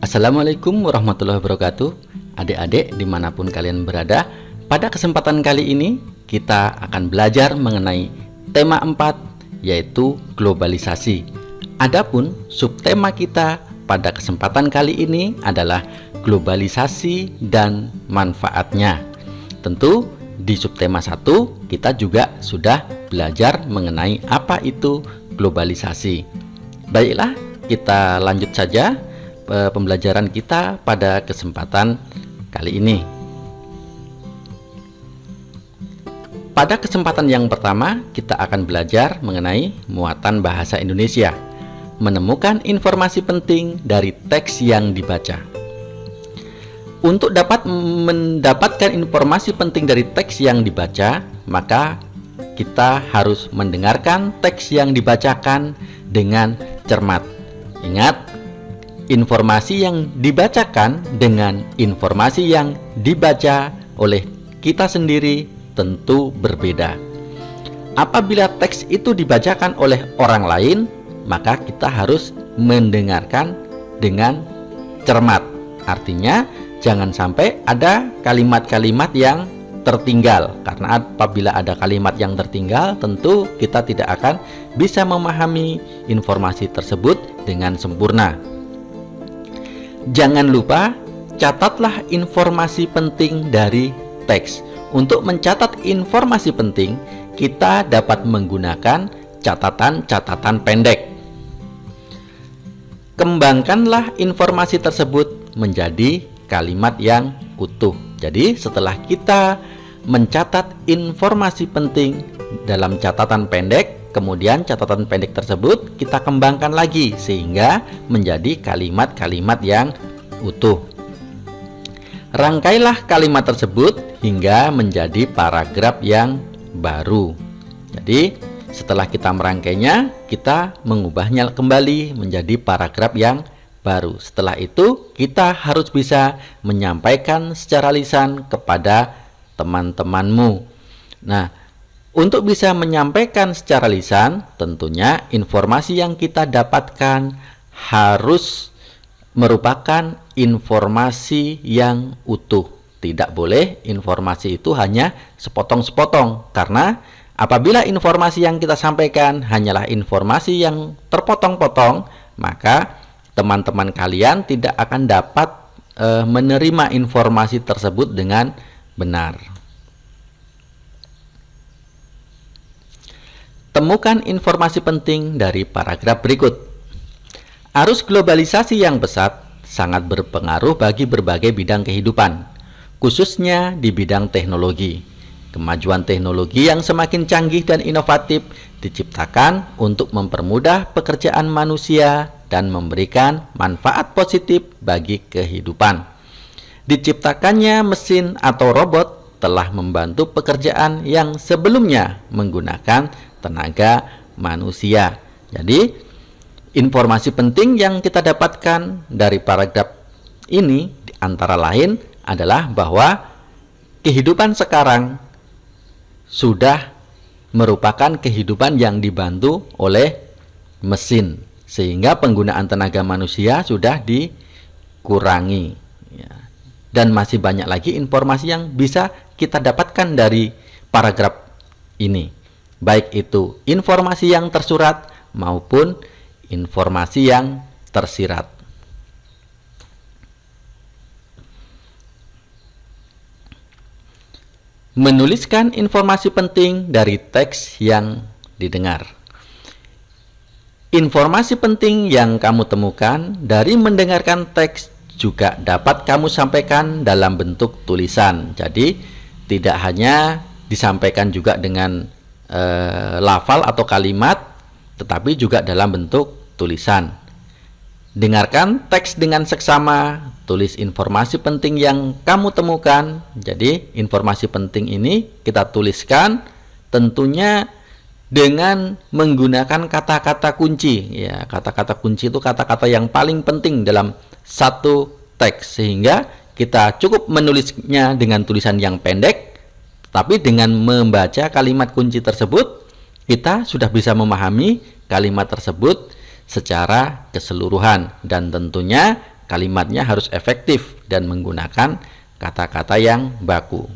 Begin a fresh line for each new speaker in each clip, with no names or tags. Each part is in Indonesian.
Assalamualaikum warahmatullahi wabarakatuh. Adik-adik dimanapun kalian berada, pada kesempatan kali ini kita akan belajar mengenai tema 4, yaitu globalisasi. Adapun subtema kita pada kesempatan kali ini adalah globalisasi dan manfaatnya. Tentu di subtema 1 kita juga sudah belajar mengenai apa itu globalisasi. Baiklah, kita lanjut saja pembelajaran kita pada kesempatan kali ini. Pada kesempatan yang pertama, kita akan belajar mengenai muatan bahasa Indonesia, menemukan informasi penting dari teks yang dibaca. Untuk dapat mendapatkan informasi penting dari teks yang dibaca, maka kita harus mendengarkan teks yang dibacakan dengan cermat. Ingat, informasi yang dibacakan dengan informasi yang dibaca oleh kita sendiri tentu berbeda. Apabila teks itu dibacakan oleh orang lain, maka kita harus mendengarkan dengan cermat. Artinya, jangan sampai ada kalimat-kalimat yang tertinggal, karena apabila ada kalimat yang tertinggal, tentu kita tidak akan bisa memahami informasi tersebut dengan sempurna. Jangan lupa, catatlah informasi penting dari teks. Untuk mencatat informasi penting, kita dapat menggunakan catatan-catatan pendek. Kembangkanlah informasi tersebut menjadi kalimat yang utuh. Jadi, setelah kita mencatat informasi penting dalam catatan pendek, kemudian catatan pendek tersebut kita kembangkan lagi sehingga menjadi kalimat-kalimat yang utuh. Rangkailah kalimat tersebut hingga menjadi paragraf yang baru. Jadi, setelah kita merangkainya, kita mengubahnya kembali menjadi paragraf yang baru. Setelah itu, kita harus bisa menyampaikan secara lisan kepada teman-temanmu. Nah, untuk bisa menyampaikan secara lisan, tentunya informasi yang kita dapatkan harus merupakan informasi yang utuh. Tidak boleh informasi itu hanya sepotong-sepotong, karena apabila informasi yang kita sampaikan hanyalah informasi yang terpotong-potong, maka teman-teman kalian tidak akan dapat menerima informasi tersebut dengan benar. Temukan informasi penting dari paragraf berikut. Arus globalisasi yang pesat sangat berpengaruh bagi berbagai bidang kehidupan, khususnya di bidang teknologi. Kemajuan teknologi yang semakin canggih dan inovatif diciptakan untuk mempermudah pekerjaan manusia dan memberikan manfaat positif bagi kehidupan. Diciptakannya mesin atau robot telah membantu pekerjaan yang sebelumnya menggunakan tenaga manusia. Jadi, informasi penting yang kita dapatkan dari paragraf ini antara lain adalah bahwa kehidupan sekarang sudah merupakan kehidupan yang dibantu oleh mesin, sehingga penggunaan tenaga manusia sudah dikurangi. Dan masih banyak lagi informasi yang bisa kita dapatkan dari paragraf ini, baik itu informasi yang tersurat maupun informasi yang tersirat. Menuliskan informasi penting dari teks yang didengar. Informasi penting yang kamu temukan dari mendengarkan teks juga dapat kamu sampaikan dalam bentuk tulisan. Jadi, tidak hanya disampaikan juga dengan lafal atau kalimat, tetapi juga dalam bentuk tulisan. Dengarkan teks dengan seksama, tulis informasi penting yang kamu temukan. Jadi, informasi penting ini kita tuliskan tentunya dengan menggunakan kata-kata kunci. Ya, kata-kata kunci itu kata-kata yang paling penting dalam satu teks, sehingga kita cukup menulisnya dengan tulisan yang pendek, tapi dengan membaca kalimat kunci tersebut, kita sudah bisa memahami kalimat tersebut secara keseluruhan. Dan tentunya kalimatnya harus efektif dan menggunakan kata-kata yang baku.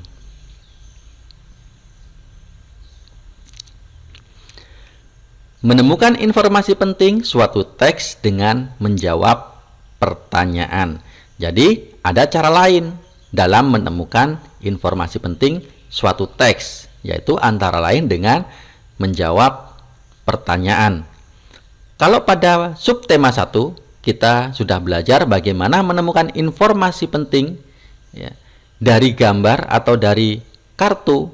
Menemukan informasi penting suatu teks dengan menjawab pertanyaan. Jadi, ada cara lain dalam menemukan informasi penting suatu teks, yaitu antara lain dengan menjawab pertanyaan. Kalau pada subtema 1, kita sudah belajar bagaimana menemukan informasi penting ya, dari gambar atau dari kartu.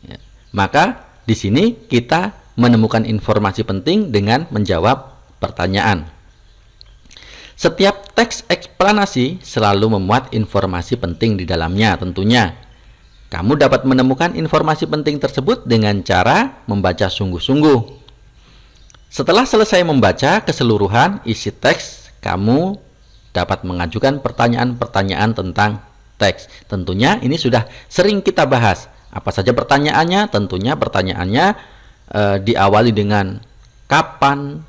Ya, maka di sini kita menemukan informasi penting dengan menjawab pertanyaan. Setiap teks eksplanasi selalu memuat informasi penting di dalamnya tentunya. Kamu dapat menemukan informasi penting tersebut dengan cara membaca sungguh-sungguh. Setelah selesai membaca keseluruhan isi teks, kamu dapat mengajukan pertanyaan-pertanyaan tentang teks. Tentunya ini sudah sering kita bahas. Apa saja pertanyaannya? Tentunya pertanyaannya diawali dengan kapan,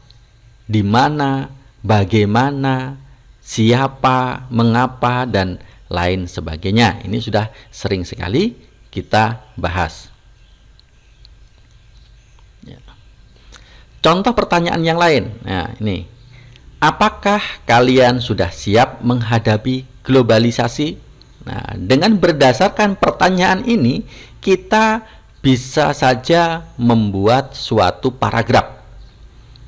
di mana, bagaimana, siapa, mengapa, dan lain sebagainya. Ini sudah sering sekali kita bahas. Ya. Contoh pertanyaan yang lain. Nah, ini. Apakah kalian sudah siap menghadapi globalisasi? Nah, dengan berdasarkan pertanyaan ini, kita bisa saja membuat suatu paragraf.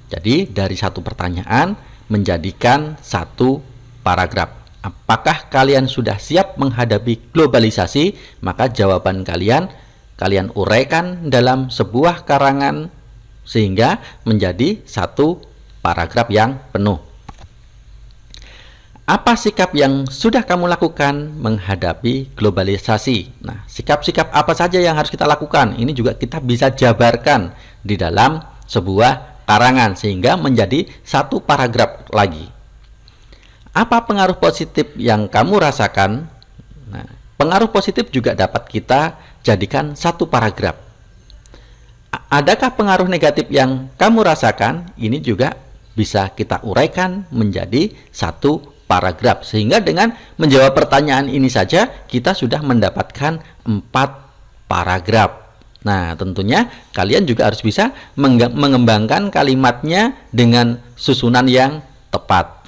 Jadi dari satu pertanyaan menjadikan satu paragraf. Apakah kalian sudah siap menghadapi globalisasi? Maka jawaban kalian uraikan dalam sebuah karangan sehingga menjadi satu paragraf yang penuh. Apa sikap yang sudah kamu lakukan menghadapi globalisasi? Nah, sikap-sikap apa saja yang harus kita lakukan? Ini juga kita bisa jabarkan di dalam sebuah karangan sehingga menjadi satu paragraf lagi. Apa pengaruh positif yang kamu rasakan? Nah, pengaruh positif juga dapat kita jadikan satu paragraf. Adakah pengaruh negatif yang kamu rasakan? Ini juga bisa kita uraikan menjadi satu paragraf, sehingga dengan menjawab pertanyaan ini saja kita sudah mendapatkan 4 paragraf. Nah, tentunya kalian juga harus bisa mengembangkan kalimatnya dengan susunan yang tepat.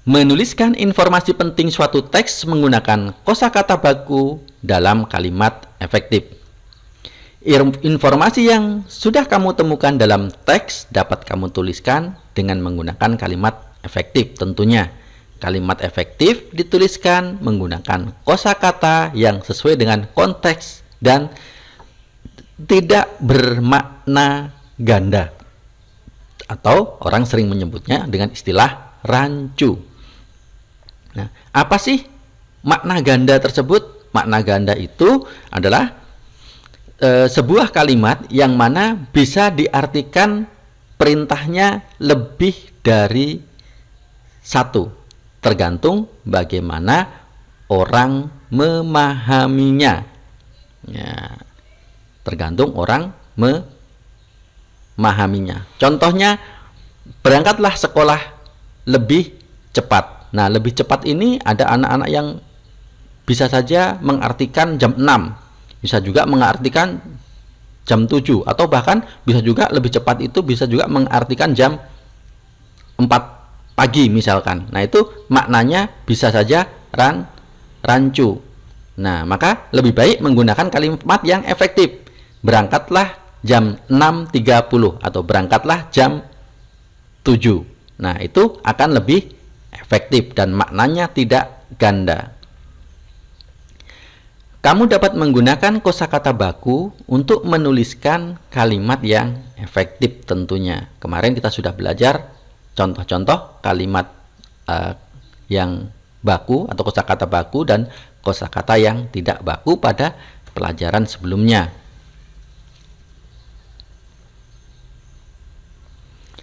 Menuliskan informasi penting suatu teks menggunakan kosakata baku dalam kalimat efektif. Informasi yang sudah kamu temukan dalam teks dapat kamu tuliskan dengan menggunakan kalimat efektif tentunya. Kalimat efektif dituliskan menggunakan kosakata yang sesuai dengan konteks dan tidak bermakna ganda. Atau orang sering menyebutnya dengan istilah rancu. Nah, apa sih makna ganda tersebut? Makna ganda itu adalah sebuah kalimat yang mana bisa diartikan perintahnya lebih dari satu, tergantung bagaimana orang memahaminya. Ya, tergantung orang memahaminya. Contohnya, berangkatlah sekolah lebih cepat. Nah, lebih cepat ini ada anak-anak yang bisa saja mengartikan jam 6. Bisa juga mengartikan jam 7, atau bahkan bisa juga lebih cepat itu bisa juga mengartikan jam 4 pagi misalkan. Nah, itu maknanya bisa saja rancu. Nah, maka lebih baik menggunakan kalimat yang efektif. Berangkatlah jam 6.30 atau berangkatlah jam 7. Nah, itu akan lebih efektif dan maknanya tidak ganda. Kamu dapat menggunakan kosakata baku untuk menuliskan kalimat yang efektif tentunya. Kemarin kita sudah belajar contoh-contoh kalimat yang baku atau kosakata baku dan kosakata yang tidak baku pada pelajaran sebelumnya.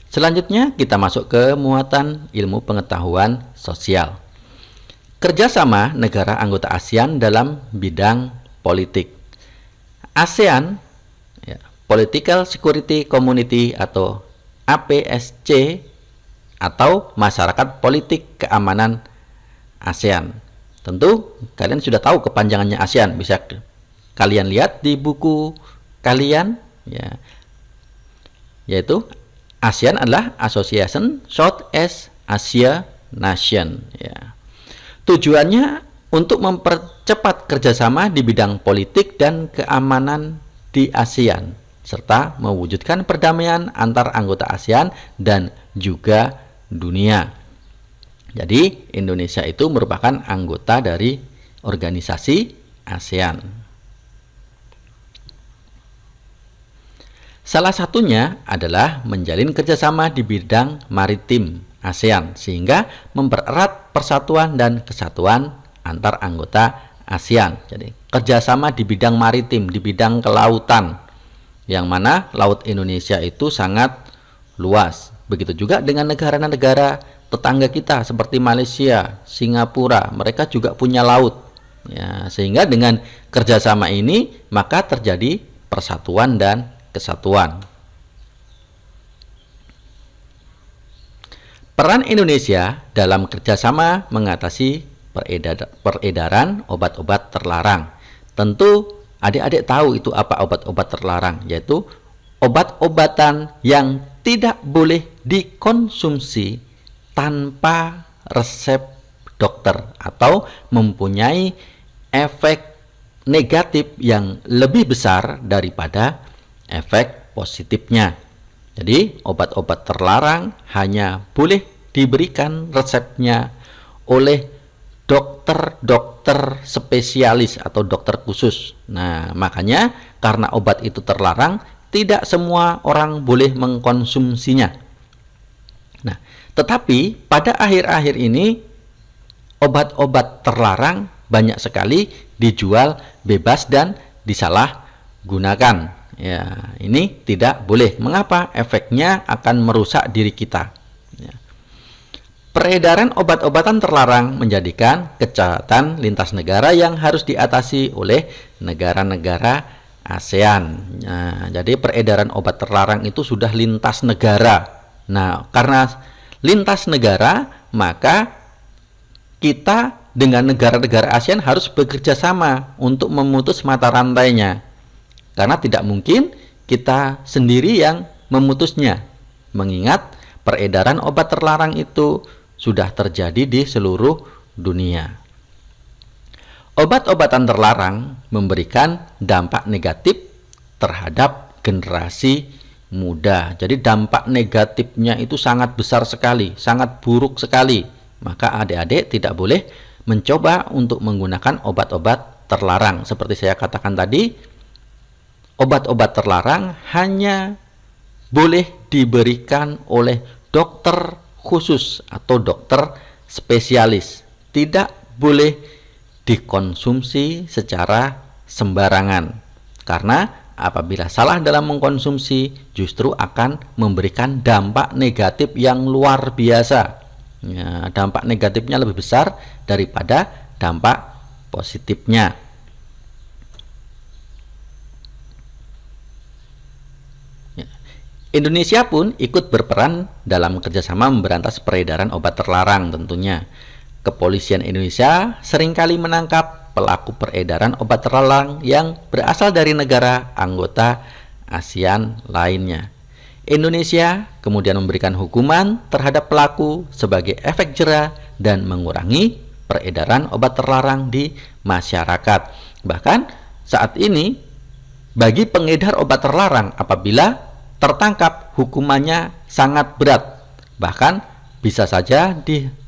Selanjutnya kita masuk ke muatan ilmu pengetahuan sosial. Kerjasama negara anggota ASEAN dalam bidang politik. ASEAN, Political Security Community atau APSC, atau masyarakat politik keamanan ASEAN. Tentu kalian sudah tahu kepanjangannya ASEAN, bisa kalian lihat di buku kalian ya. Yaitu ASEAN adalah Association Southeast Asia Nation ya. Tujuannya untuk mempercepat kerjasama di bidang politik dan keamanan di ASEAN serta mewujudkan perdamaian antar anggota ASEAN dan juga dunia. Jadi Indonesia itu merupakan anggota dari organisasi ASEAN. Salah satunya adalah menjalin kerjasama di bidang maritim ASEAN sehingga mempererat persatuan dan kesatuan antar anggota ASEAN. Jadi kerjasama di bidang maritim, di bidang kelautan, yang mana laut Indonesia itu sangat luas. Begitu juga dengan negara-negara tetangga kita seperti Malaysia, Singapura, mereka juga punya laut ya, sehingga dengan kerjasama ini maka terjadi persatuan dan kesatuan. Peran Indonesia dalam kerjasama mengatasi peredaran obat-obat terlarang. Tentu adik-adik tahu itu apa obat-obat terlarang, yaitu obat-obatan yang tidak boleh dikonsumsi tanpa resep dokter atau mempunyai efek negatif yang lebih besar daripada efek positifnya. Jadi obat-obat terlarang hanya boleh diberikan resepnya oleh dokter-dokter spesialis atau dokter khusus. Nah, makanya karena obat itu terlarang, tidak semua orang boleh mengkonsumsinya. Nah, tetapi pada akhir-akhir ini obat-obat terlarang banyak sekali dijual bebas dan disalahgunakan. Ya, ini tidak boleh. Mengapa? Efeknya akan merusak diri kita. Ya. Peredaran obat-obatan terlarang menjadikan kejahatan lintas negara yang harus diatasi oleh negara-negara ASEAN. Nah, jadi peredaran obat terlarang itu sudah lintas negara. Nah, karena lintas negara, maka kita dengan negara-negara ASEAN harus bekerja sama untuk memutus mata rantainya. Karena tidak mungkin kita sendiri yang memutusnya. Mengingat peredaran obat terlarang itu sudah terjadi di seluruh dunia. Obat-obatan terlarang memberikan dampak negatif terhadap generasi muda. Jadi dampak negatifnya itu sangat besar sekali, sangat buruk sekali. Maka adik-adik tidak boleh mencoba untuk menggunakan obat-obat terlarang. Seperti saya katakan tadi, obat-obat terlarang hanya boleh diberikan oleh dokter khusus atau dokter spesialis. Tidak boleh dikonsumsi secara sembarangan. Karena apabila salah dalam mengkonsumsi, justru akan memberikan dampak negatif yang luar biasa. Ya, dampak negatifnya lebih besar daripada dampak positifnya. Indonesia pun ikut berperan dalam kerjasama memberantas peredaran obat terlarang tentunya. Kepolisian Indonesia seringkali menangkap pelaku peredaran obat terlarang yang berasal dari negara anggota ASEAN lainnya. Indonesia kemudian memberikan hukuman terhadap pelaku sebagai efek jera dan mengurangi peredaran obat terlarang di masyarakat. Bahkan saat ini bagi pengedar obat terlarang apabila tertangkap hukumannya sangat berat, bahkan bisa saja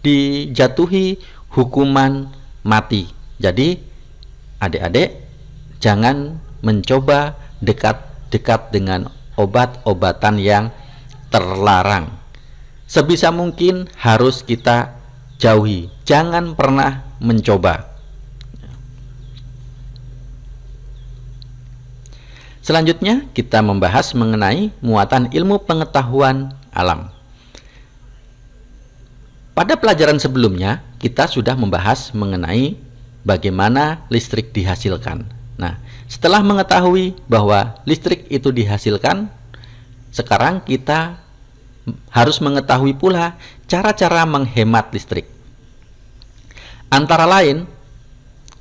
dijatuhi hukuman mati. Jadi adik-adik jangan mencoba dekat-dekat dengan obat-obatan yang terlarang. Sebisa mungkin harus kita jauhi, jangan pernah mencoba. Selanjutnya kita membahas mengenai muatan ilmu pengetahuan alam. Pada pelajaran sebelumnya kita sudah membahas mengenai bagaimana listrik dihasilkan. Nah, setelah mengetahui bahwa listrik itu dihasilkan, sekarang kita harus mengetahui pula cara-cara menghemat listrik. Antara lain,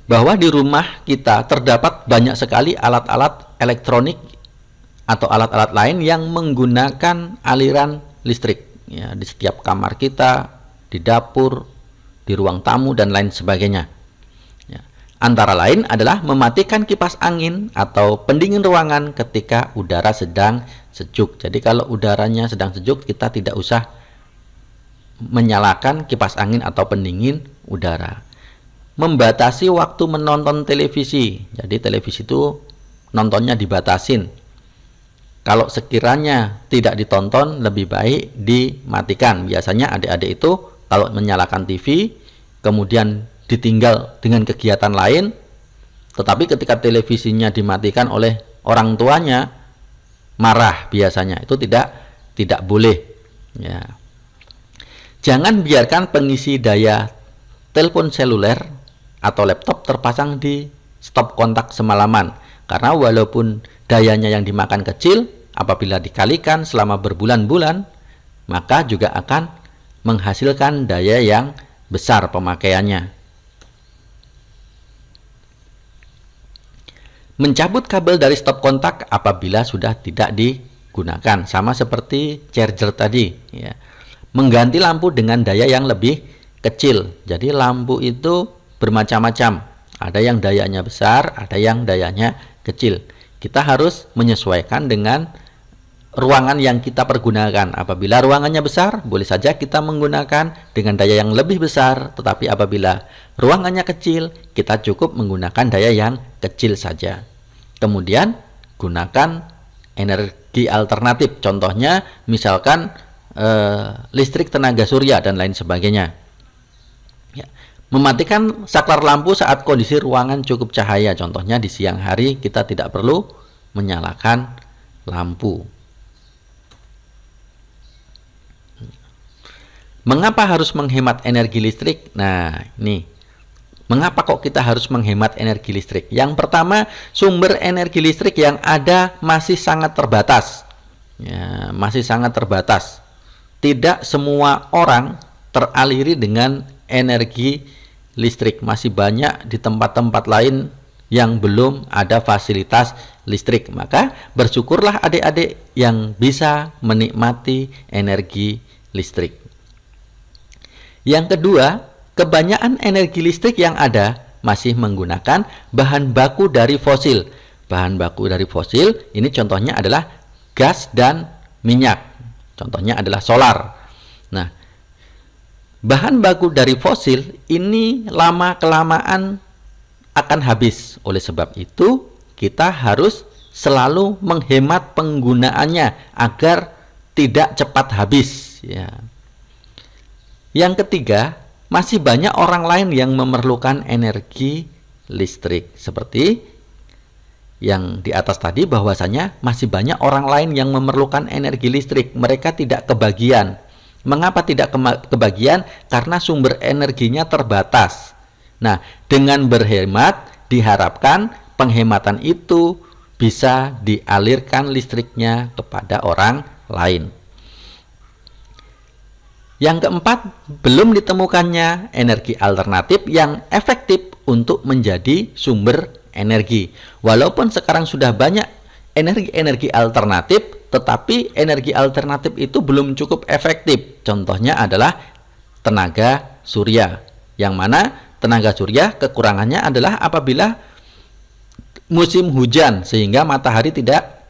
bahwa di rumah kita terdapat banyak sekali alat-alat elektronik atau alat-alat lain yang menggunakan aliran listrik. Ya, di setiap kamar kita, di dapur, di ruang tamu, dan lain sebagainya. Ya. Antara lain adalah mematikan kipas angin atau pendingin ruangan ketika udara sedang sejuk. Jadi kalau udaranya sedang sejuk, kita tidak usah menyalakan kipas angin atau pendingin udara. Membatasi waktu menonton televisi. Jadi televisi itu nontonnya dibatasin. Kalau sekiranya tidak ditonton, lebih baik dimatikan. Biasanya adik-adik itu kalau menyalakan TV, kemudian ditinggal dengan kegiatan lain, tetapi ketika televisinya dimatikan oleh orang tuanya, marah biasanya. Itu tidak boleh. Ya. Jangan biarkan pengisi daya telepon seluler atau laptop terpasang di stop kontak semalaman. Karena walaupun dayanya yang dimakan kecil, apabila dikalikan selama berbulan-bulan, maka juga akan menghasilkan daya yang besar pemakaiannya. Mencabut kabel dari stop kontak apabila sudah tidak digunakan, sama seperti charger tadi. Ya. Mengganti lampu dengan daya yang lebih kecil. Jadi lampu itu bermacam-macam. Ada yang dayanya besar, ada yang dayanya kecil. Kita harus menyesuaikan dengan ruangan yang kita pergunakan. Apabila ruangannya besar, boleh saja kita menggunakan dengan daya yang lebih besar. Tetapi apabila ruangannya kecil, kita cukup menggunakan daya yang kecil saja. Kemudian gunakan energi alternatif. Contohnya misalkan listrik tenaga surya dan lain sebagainya. Ya. Mematikan saklar lampu saat kondisi ruangan cukup cahaya. Contohnya di siang hari kita tidak perlu menyalakan lampu. Mengapa harus menghemat energi listrik? Nah, ini. Mengapa kok kita harus menghemat energi listrik? Yang pertama, sumber energi listrik yang ada masih sangat terbatas. Ya, masih sangat terbatas. Tidak semua orang teraliri dengan energi listrik. Masih banyak di tempat-tempat lain yang belum ada fasilitas listrik. Maka bersyukurlah adik-adik yang bisa menikmati energi listrik. Yang kedua, kebanyakan energi listrik yang ada masih menggunakan bahan baku dari fosil. Bahan baku dari fosil ini contohnya adalah gas dan minyak. Contohnya adalah solar. Nah, bahan baku dari fosil ini lama-kelamaan akan habis. Oleh sebab itu, kita harus selalu menghemat penggunaannya agar tidak cepat habis. Ya. Yang ketiga, masih banyak orang lain yang memerlukan energi listrik. Seperti yang di atas tadi, bahwasanya masih banyak orang lain yang memerlukan energi listrik. Mereka tidak kebagian. Mengapa tidak kebagian? Karena sumber energinya terbatas. Nah, dengan berhemat diharapkan penghematan itu bisa dialirkan listriknya kepada orang lain. Yang keempat, belum ditemukannya energi alternatif yang efektif untuk menjadi sumber energi. Walaupun sekarang sudah banyak energi-energi alternatif, tetapi energi alternatif itu belum cukup efektif. Contohnya adalah tenaga surya. Yang mana tenaga surya kekurangannya adalah apabila musim hujan sehingga matahari tidak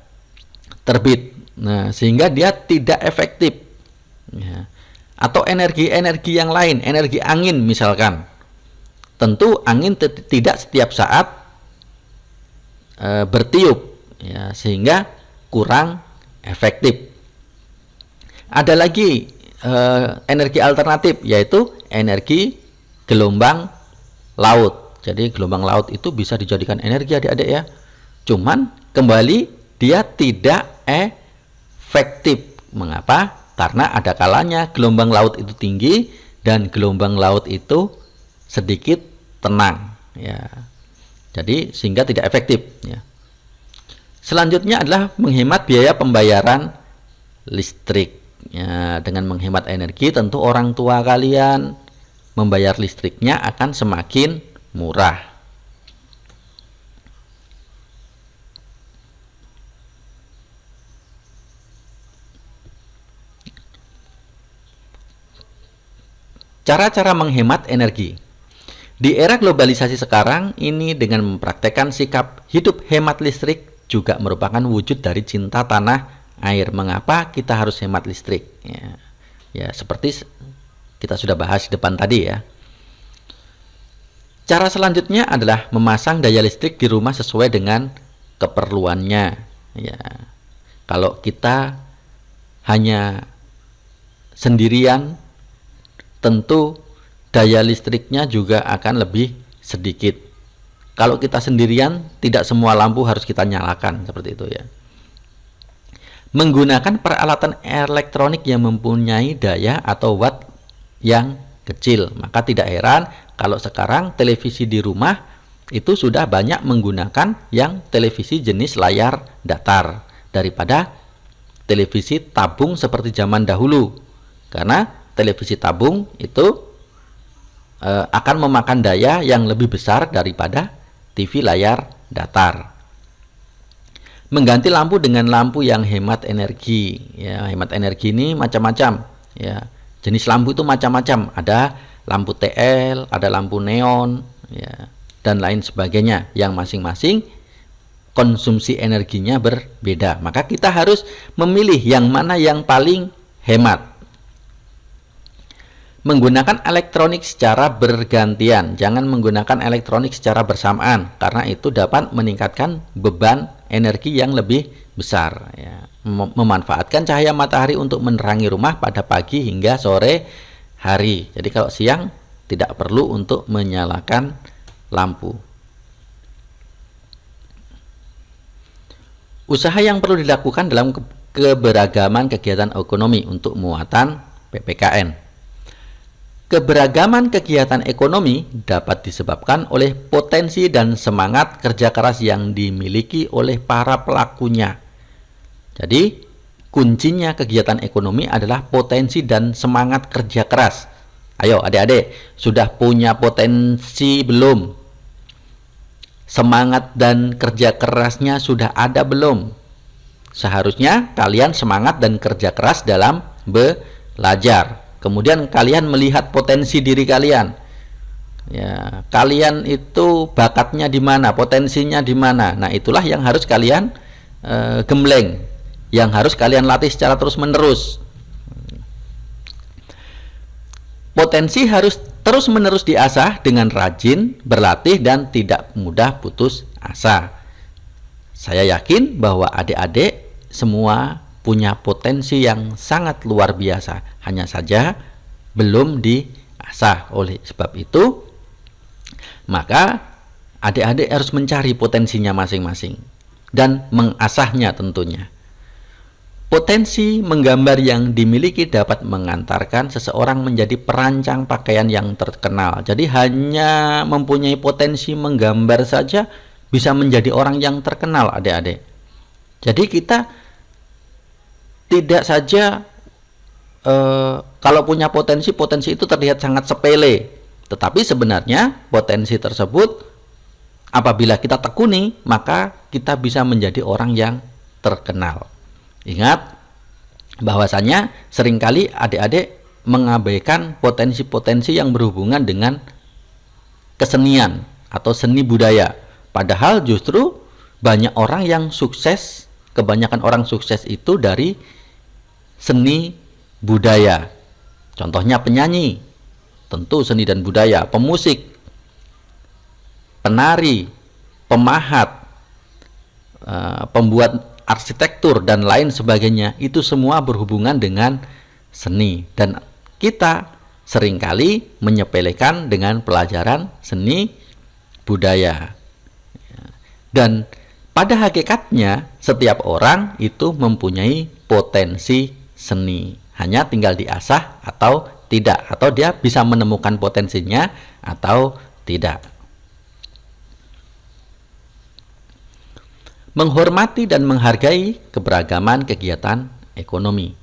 terbit. Nah, sehingga dia tidak efektif. Ya. Atau energi-energi yang lain, energi angin misalkan. Tentu angin tidak setiap saat bertiup, ya, sehingga kurang efektif. Ada lagi energi alternatif, yaitu energi gelombang laut. Jadi gelombang laut itu bisa dijadikan energi adik-adik ya. Cuman kembali dia tidak efektif. Mengapa? Karena ada kalanya gelombang laut itu tinggi dan gelombang laut itu sedikit tenang, ya. Jadi sehingga tidak efektif, ya. Selanjutnya adalah menghemat biaya pembayaran listrik. Ya, dengan menghemat energi, tentu orang tua kalian membayar listriknya akan semakin murah. Cara-cara menghemat energi. Di era globalisasi sekarang ini, dengan mempraktekkan sikap hidup hemat listrik juga merupakan wujud dari cinta tanah air. Mengapa kita harus hemat listrik? Ya, seperti kita sudah bahas di depan tadi ya. Cara selanjutnya adalah memasang daya listrik di rumah sesuai dengan keperluannya. Ya, kalau kita hanya sendirian, tentu daya listriknya juga akan lebih sedikit. Kalau kita sendirian, tidak semua lampu harus kita nyalakan, seperti itu ya. Menggunakan peralatan elektronik yang mempunyai daya atau watt yang kecil. Maka tidak heran kalau sekarang televisi di rumah itu sudah banyak menggunakan yang televisi jenis layar datar daripada televisi tabung seperti zaman dahulu. Karena televisi tabung itu akan memakan daya yang lebih besar daripada TV layar datar. Mengganti lampu dengan lampu yang hemat energi. Ya, hemat energi ini macam-macam. Ya, jenis lampu itu macam-macam. Ada lampu TL, ada lampu neon, ya, dan lain sebagainya. Yang masing-masing konsumsi energinya berbeda. Maka kita harus memilih yang mana yang paling hemat. Menggunakan elektronik secara bergantian, jangan menggunakan elektronik secara bersamaan, karena itu dapat meningkatkan beban energi yang lebih besar. Ya. Memanfaatkan cahaya matahari untuk menerangi rumah pada pagi hingga sore hari. Jadi kalau siang tidak perlu untuk menyalakan lampu. Usaha yang perlu dilakukan dalam keberagaman kegiatan ekonomi untuk muatan PPKN. Keberagaman kegiatan ekonomi dapat disebabkan oleh potensi dan semangat kerja keras yang dimiliki oleh para pelakunya. Jadi, kuncinya kegiatan ekonomi adalah potensi dan semangat kerja keras. Ayo adik-adik, sudah punya potensi belum? Semangat dan kerja kerasnya sudah ada belum? Seharusnya kalian semangat dan kerja keras dalam belajar. Kemudian kalian melihat potensi diri kalian. Ya, kalian itu bakatnya di mana, potensinya di mana. Nah, itulah yang harus kalian gembleng, yang harus kalian latih secara terus-menerus. Potensi harus terus-menerus diasah dengan rajin berlatih dan tidak mudah putus asa. Saya yakin bahwa adik-adik semua punya potensi yang sangat luar biasa, hanya saja belum diasah. Oleh sebab itu, maka adik-adik harus mencari potensinya masing-masing dan mengasahnya tentunya. Potensi menggambar yang dimiliki dapat mengantarkan seseorang menjadi perancang pakaian yang terkenal. Jadi hanya mempunyai potensi menggambar saja bisa menjadi orang yang terkenal, adik-adik. Jadi kita tidak saja kalau punya potensi itu terlihat sangat sepele, tetapi sebenarnya potensi tersebut apabila kita tekuni, maka kita bisa menjadi orang yang terkenal. Ingat bahwasanya seringkali adik-adik mengabaikan potensi-potensi yang berhubungan dengan kesenian atau seni budaya, padahal justru banyak orang yang sukses, kebanyakan orang sukses itu dari seni budaya. Contohnya penyanyi, tentu seni dan budaya, pemusik, penari, pemahat, pembuat arsitektur dan lain sebagainya, itu semua berhubungan dengan seni. Dan kita seringkali menyepelekan dengan pelajaran seni budaya. Dan pada hakikatnya setiap orang itu mempunyai potensi seni, hanya tinggal diasah atau tidak, atau dia bisa menemukan potensinya atau tidak. Menghormati dan menghargai keberagaman kegiatan ekonomi.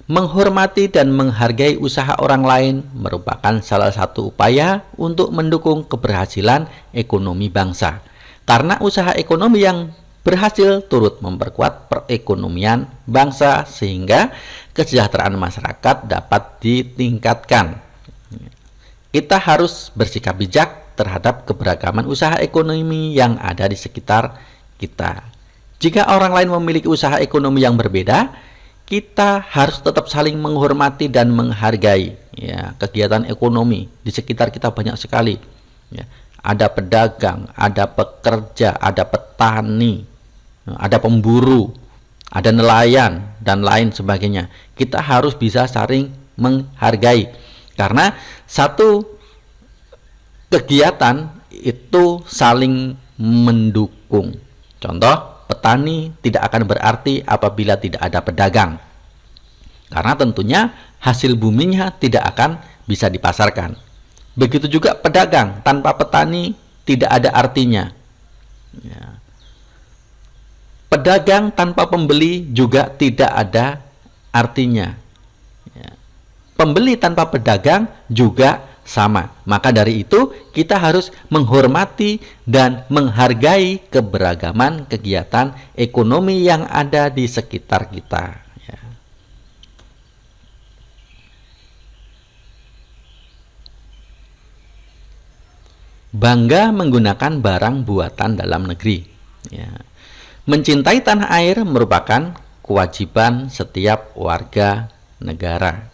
Menghormati dan menghargai usaha orang lain merupakan salah satu upaya untuk mendukung keberhasilan ekonomi bangsa. Karena usaha ekonomi yang berhasil turut memperkuat perekonomian bangsa sehingga kesejahteraan masyarakat dapat ditingkatkan. Kita harus bersikap bijak terhadap keberagaman usaha ekonomi yang ada di sekitar kita. Jika orang lain memiliki usaha ekonomi yang berbeda, kita harus tetap saling menghormati dan menghargai ya, kegiatan ekonomi di sekitar kita banyak sekali ya. Ada pedagang, ada pekerja, ada petani, ada pemburu, ada nelayan dan lain sebagainya. Kita harus bisa saling menghargai karena satu kegiatan itu saling mendukung. Contoh, petani tidak akan berarti apabila tidak ada pedagang. Karena tentunya hasil buminya tidak akan bisa dipasarkan. Begitu juga pedagang, tanpa petani tidak ada artinya. Ya. Pedagang tanpa pembeli juga tidak ada artinya. Ya. Pembeli tanpa pedagang juga sama. Maka dari itu kita harus menghormati dan menghargai keberagaman kegiatan ekonomi yang ada di sekitar kita ya. Bangga menggunakan barang buatan dalam negeri ya. Mencintai tanah air merupakan kewajiban setiap warga negara.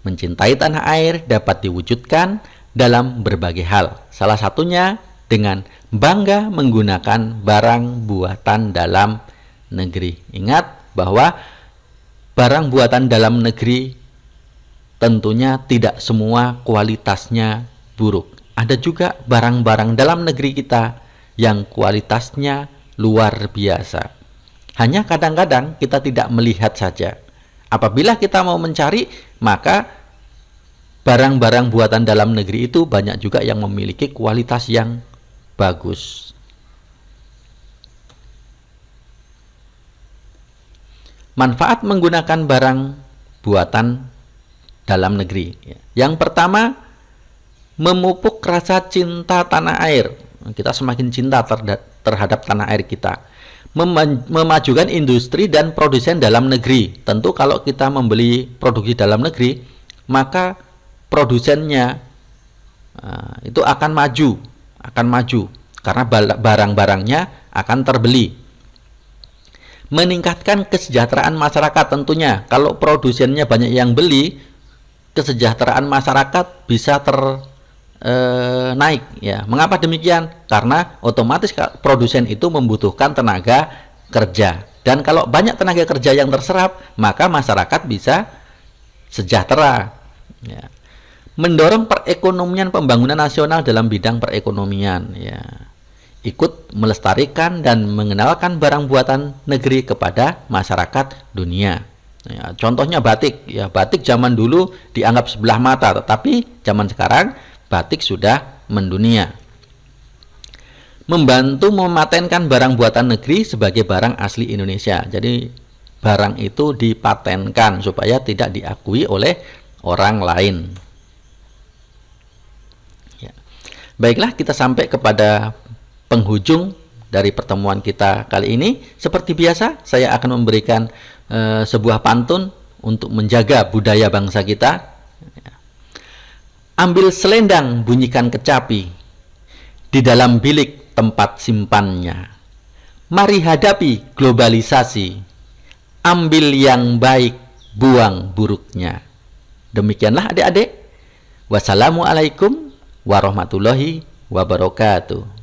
Mencintai tanah air dapat diwujudkan dalam berbagai hal. Salah satunya dengan bangga menggunakan barang buatan dalam negeri. Ingat bahwa barang buatan dalam negeri tentunya tidak semua kualitasnya buruk. Ada juga barang-barang dalam negeri kita yang kualitasnya luar biasa. Hanya kadang-kadang kita tidak melihat saja. Apabila kita mau mencari, maka barang-barang buatan dalam negeri itu banyak juga yang memiliki kualitas yang bagus. Manfaat menggunakan barang buatan dalam negeri. Yang pertama, memupuk rasa cinta tanah air. Kita semakin cinta terhadap tanah air kita. Memajukan industri dan produsen dalam negeri. Tentu kalau kita membeli produksi dalam negeri, maka produsennya itu akan maju karena barang-barangnya akan terbeli. Meningkatkan kesejahteraan masyarakat tentunya. Kalau produsennya banyak yang beli, kesejahteraan masyarakat bisa naik ya. Mengapa demikian? Karena otomatis produsen itu membutuhkan tenaga kerja, dan kalau banyak tenaga kerja yang terserap, maka masyarakat bisa sejahtera ya. Mendorong perekonomian pembangunan nasional dalam bidang perekonomian ya. Ikut melestarikan dan mengenalkan barang buatan negeri kepada masyarakat dunia ya. Contohnya batik ya. Batik zaman dulu dianggap sebelah mata, tetapi zaman sekarang batik sudah mendunia. Membantu mematenkan barang buatan negeri sebagai barang asli Indonesia. Jadi barang itu dipatenkan supaya tidak diakui oleh orang lain ya. Baiklah, kita sampai kepada penghujung dari pertemuan kita kali ini. Seperti biasa, saya akan memberikan sebuah pantun untuk menjaga budaya bangsa kita. Ambil selendang, bunyikan kecapi, di dalam bilik tempat simpannya. Mari hadapi globalisasi, ambil yang baik, buang buruknya. Demikianlah adik-adik. Wassalamualaikum warahmatullahi wabarakatuh.